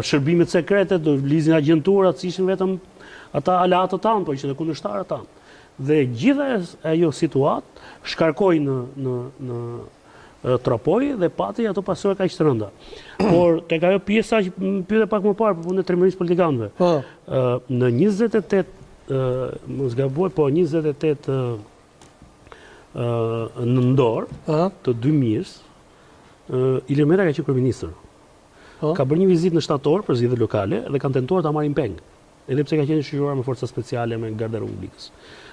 shërbimet sekrete, do lizin agjenturat, si ishin vetëm ata alatët tanë, po ishin e kundërshtarët tanë. Dhe gjitha ajo situatë shkarkoi në tropoj dhe pati ato pasojë kaq të rënda. Por tek ajo pjesa që më pyete pak më parë për punën e trimërisë politikanëve. Në 28 mos gaboj, po 28 nëntor të 2000-s, Ilir Meta ka qenë kryeministër. Ka bërë një vizitë në shtator për zgjedhje lokale dhe kanë tentuar ta marrin peng. Edhe pse ka qenë shoqëruar me forca speciale me Garda e Republikës.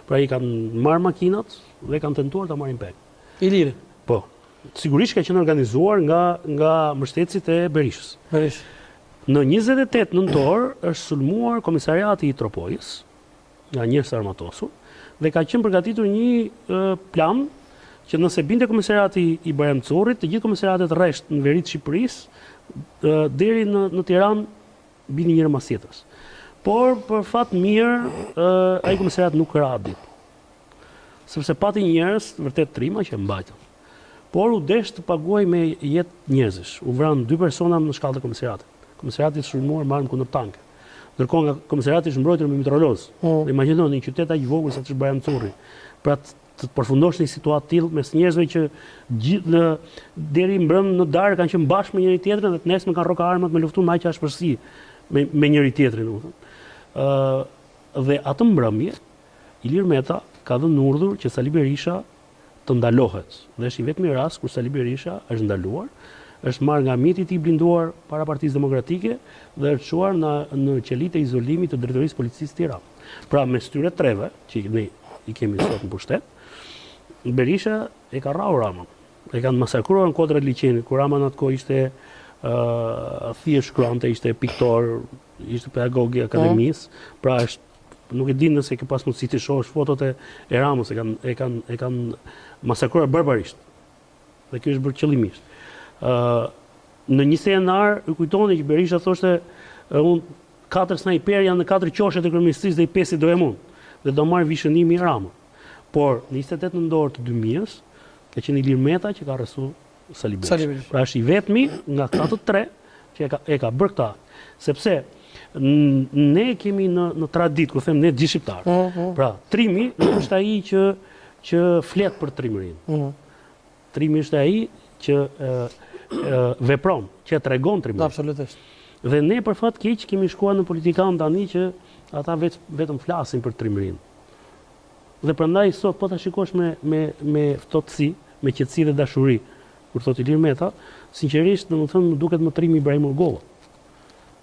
Pra i kanë marrë makinat dhe kanë tentuar ta marrin peng. Iliri. Po. Sigurisht ka qenë organizuar nga mbështetësit e Berishës. Në 28 nëntor është sulmuar komisariati i Tropojës nga njerëz armatosur dhe ka qenë përgatitur një plan që nëse binte komisariati i Bajram Currit, të gjithë komisariatet rresht në veri të Shqipërisë deri në Tiranë bini njëra mas tjetrës. Por për fat mirë ai komisariat nuk ra ditë. Sepse pati njerëz vërtet trima që mbajtën. Por u desh të paguaj me jetë njerëzish. U vranë 2 persona në shkallë të komisariatit. Komisariati shulmuar marrën kundër tanke. Ndërkohë nga komisariati është mbrojtur me mitraloz. Imagjinoni një qytet aq i vogël sa është Bajram Curri. Pra të përfundosh në një situatë tillë mes njerëzve që gjithë deri mbrëm në darkë kanë qenë bashkë me njëri tjetrin dhe të nesër kanë rroka armat me luftu me aq ashpërsi me njëri tjetrin, domethënë. Dhe atë mbrëmje Ilir Meta ka dhënë urdhër që Sali Berisha të ndalohet. Dhe është i vetmi rast kur Sali Berisha është ndaluar, është marrë nga mjeti i tij blinduar para Partisë Demokratike dhe është çuar në qelitë e izolimit të Drejtorisë Policisë Tiranë. Pra mes tyre treve, që ne i kemi sot në pushtet, Berisha e ka rrahur Ramën. E kanë masakruar në Kodrat Liçenit, kur Rama në atë kohë ishte thjesht shkruante, ishte piktor, ishte pedagog i akademisë, pra është nuk e di nëse ke pas mundësi të shohësh fotot e Ramës, e kanë masakruar barbarisht. Dhe kjo është bërë qëllimisht. Në 20 janar, ju kujtoni që Berisha thoshte unë 4 snajper janë në 4 qoshet e kryeministrisë dhe i 5 do e mund. Dhe do marrë vishënimi i Ramën. Por në 28 nëntor të 2000-s, ka qenë Ilir Meta që ka arrestuar Sali Berisha. Pra është i vetmi nga këta të 3 që e ka bërë këta. Sepse ne kemi në traditë, ku them ne gjithë shqiptarë. Pra, trimi është ai që flet për trimërinë. Trimi është ai që vepron, që tregon triminë. Absolutisht. Dhe ne për fat keq kemi shkuar në politikanë tani që ata vetëm flasin për trimërinë. Dhe prandaj sot po ta shikosh me ftohtësi, me qetësi dhe dashuri, kur thotë Ilir Meta, sinqerisht domethënë më duket më trim Ibrahim Rugova.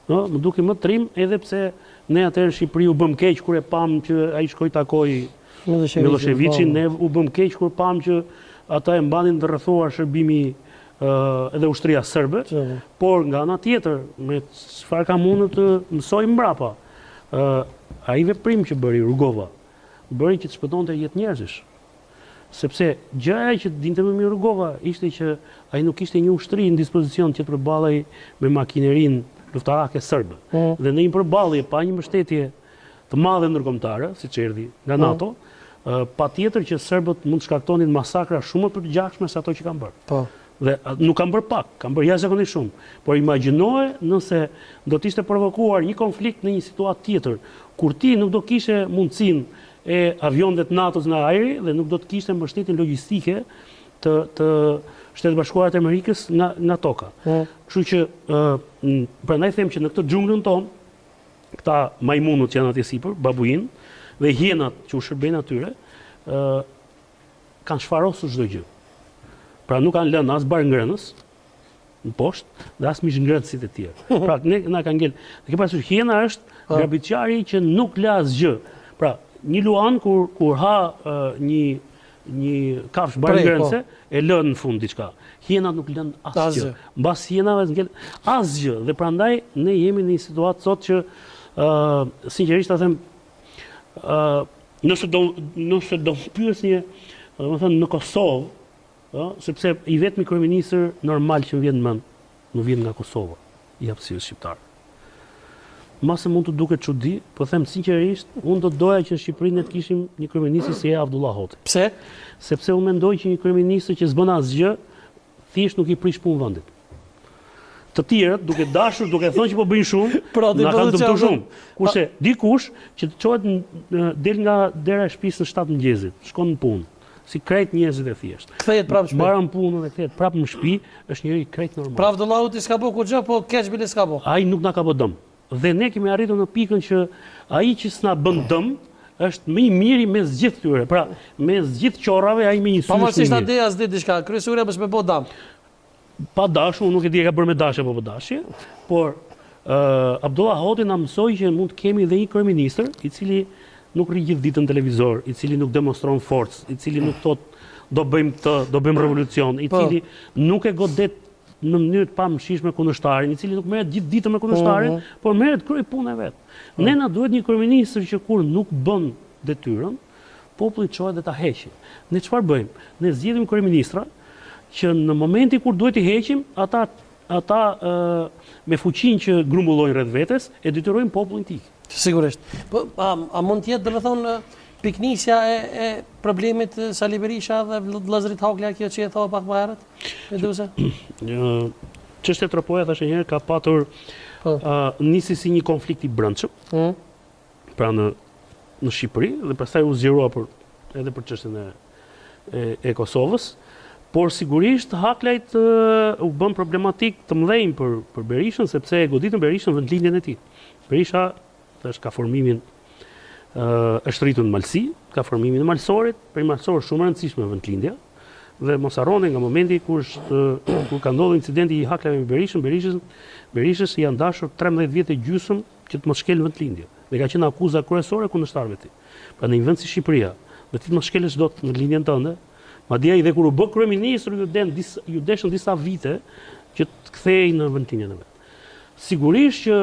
No, më duket më trim edhe pse ne atëherë në Shqipëri u bëm keq kur e pam që ai shkoi takoi Miloševićin, ne u bëm keq kur pam që ata e mbanin të rrethuar shërbimi edhe ushtria serbe, por nga ana tjetër, me çfarë ka mundur të mësojmë mbrapa, ai veprim që bëri Rugova, bëri që të shpëtonte jetë njerëzish. Sepse gjëja që dinte më mirë Rugova ishte që ai nuk kishte një ushtri në dispozicion që të përballej me makinerinë luftarake serbe. Dhe në një përballje pa një mbështetje të madhe ndërkombëtare, siç erdhi nga NATO, patjetër që serbët mund të shkaktonin masakra shumë më të përgjithshme se ato që kanë bërë. Dhe nuk kanë bërë pak, kanë bërë jashtëzakonisht shumë. Por imagjinoje nëse do të ishte provokuar një konflikt në një situatë tjetër, kur ti nuk do kishe mundësinë e avionëve të NATO-s në ajri dhe nuk do të kishte mbështetjen logjistike të Shtetet Bashkuara të Amerikës nga toka. Kështu që prandaj them që në këtë xhunglën tonë, këta majmunët që janë atje sipër, babuin dhe hjenat që u shërbejnë atyre, kanë shfarosur çdo gjë. Pra nuk kanë lënë as bar ngrënës në poshtë dhe as mish ngrënësit e tjerë. Pra na kanë ngel. Dhe ke pasur hjena është grabitçari që nuk la asgjë. Pra një luan kur ha një kafsh bar ngrënëse e lën në fund diçka. Hjenat nuk lën asgjë. Mbas hjenave ngel asgjë dhe prandaj ne jemi në një situatë sot që sinqerisht ta them nëse do pyesni, domethënë në Kosovë, sepse i vetmi kryeministër normal që më vjen në mend, nuk vjen nga Kosova, i hapësirës shqiptare. Mase mund të duket çudi, po them sinqerisht, unë do doja që në Shqipëri ne të kishim një kryeministër si Abdullah Hoti. Pse? Sepse unë mendoj që një kryeministër që s'bën asgjë, thjesht nuk i prish punë vendit. të tjerët, duke dashur, duke thënë që po bëjnë shumë, na kanë dëmtuar shumë. Kurse dikush që të çohet del nga dera e shtëpisë në 7 mëngjesit, shkon në punë, si krejt njerëzit e thjeshtë. Kthehet prapë në shtëpi. Mbaron punën dhe kthehet prapë në shtëpi, është njëri krejt normal. Pra Abdullahu ti s'ka bëu kurrë, po keq bile s'ka bëu. Ai nuk na ka bë dëm. Dhe ne kemi arritur në pikën që ai që s'na bën dëm është më i miri mes gjithë tyre. Pra, mes gjithë qorrave ai më një sy. Pavarësisht atë as di diçka, kryesuria mos më bë dëm. Pa dashur, nuk e di e ka bërë me dashje apo pa dashje, por Abdullah Hoti na mësoi që mund të kemi edhe një kryeministër i cili nuk rri gjithë ditën në televizor, i cili nuk demonstron forcë, i cili nuk thot do bëjmë këtë, do bëjmë revolucion, i cili nuk e godet në mënyrë të pamëshirshme kundërshtarin, i cili nuk merret gjithë ditën me kundërshtarin, por merret kryej punën e vet. Ne na duhet një kryeministër që kur nuk bën detyrën, populli çohet dhe ta heqë. Ne çfarë bëjmë? Ne zgjedhim kryeministra që në momenti kur duhet i heqim, ata me fuqinë që grumbullojnë rreth vetes e detyrojnë popullin të ikë. Sigurisht. Po a mund të jetë domethënë piknisja e problemit Sali Berisha dhe vëllazërit Hakla kjo që e thova pak më herët? Medusa. Çështja e Tropoja thashë një herë ka patur nisi si një konflikt i brendshëm. Pra në Shqipëri dhe pastaj u zgjerua edhe për çështjen e Kosovës. Por sigurisht Haklajt u bën problematik të mëdhenj për Berishën, sepse e goditën Berishën vendlindjen e tij. Berisha ka formimin, është rritur në Malsi, ka formimin e Malsorit, për Malsor shumë e rëndësishme vendlindja, dhe mos harroni nga momenti kur ka ndodhur incidenti i Haklajve me Berishës janë dashur 13 vjet e gjysmë që të mos shkel vendlindje. Dhe ka qenë akuza kryesore kundërshtarëve të tij. Pra në një vend si Shqipëria, dhe ti të mos shkelësh dot vendlindjen tënde, madje ai dhe kur u bë kryeministër ju deshën disa vite që të kthehej në vendlindjen e vet. Sigurisht që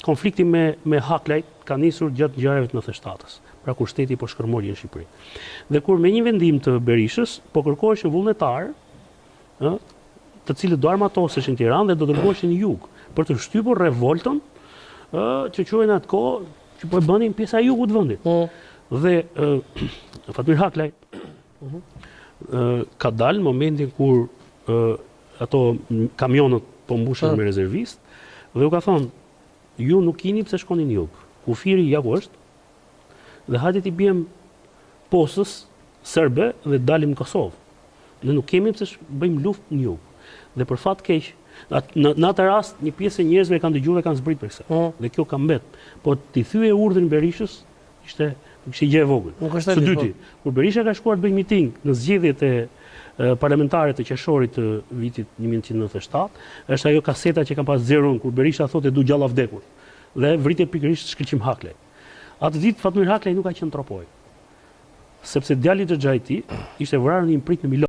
konflikti me Haklajt ka nisur gjatë ngjarjeve të 97-s, pra kur shteti po shkërmori në Shqipëri. Dhe kur me një vendim të Berishës po kërkoheshin vullnetar, të cilët do armatoseshin në Tiranë dhe do dërgoheshin në jug për të shtypur revoltën që quhen atë kohë që po e bënin pjesa e jugut të vendit. Dhe Fatmir Haklaj ka dalë në momentin kur ato kamionët po mbushen me rezervistë dhe u ka thonë, ju nuk keni pse shkoni në jug. Kufiri ja ku është, dhe hajde t'i bjem posës serbe dhe dalim në Kosovë. Ne nuk kemi pse bëjmë luftë në jug. Dhe për fat keq, në atë rast një pjesë e njerëzve kanë dëgjuar dhe kanë zbrit për këtë. Dhe kjo ka mbet. Po t'i thyej urdhrin Berishës, ishte gjë e vogël. Së dyti, kur Berisha ka shkuar të bëjë miting në zgjedhjet e parlamentare të qershorit të vitit 1997, është ajo kaseta që kam pas zeron kur Berisha thotë du gjalla vdekur. Dhe vritet pikërisht shkëlqim Haklaj. Atë ditë Fatmir Haklaj nuk ka qenë tropoj. Sepse djali i Xhaxhajti ishte vrarë në një prit në Milon.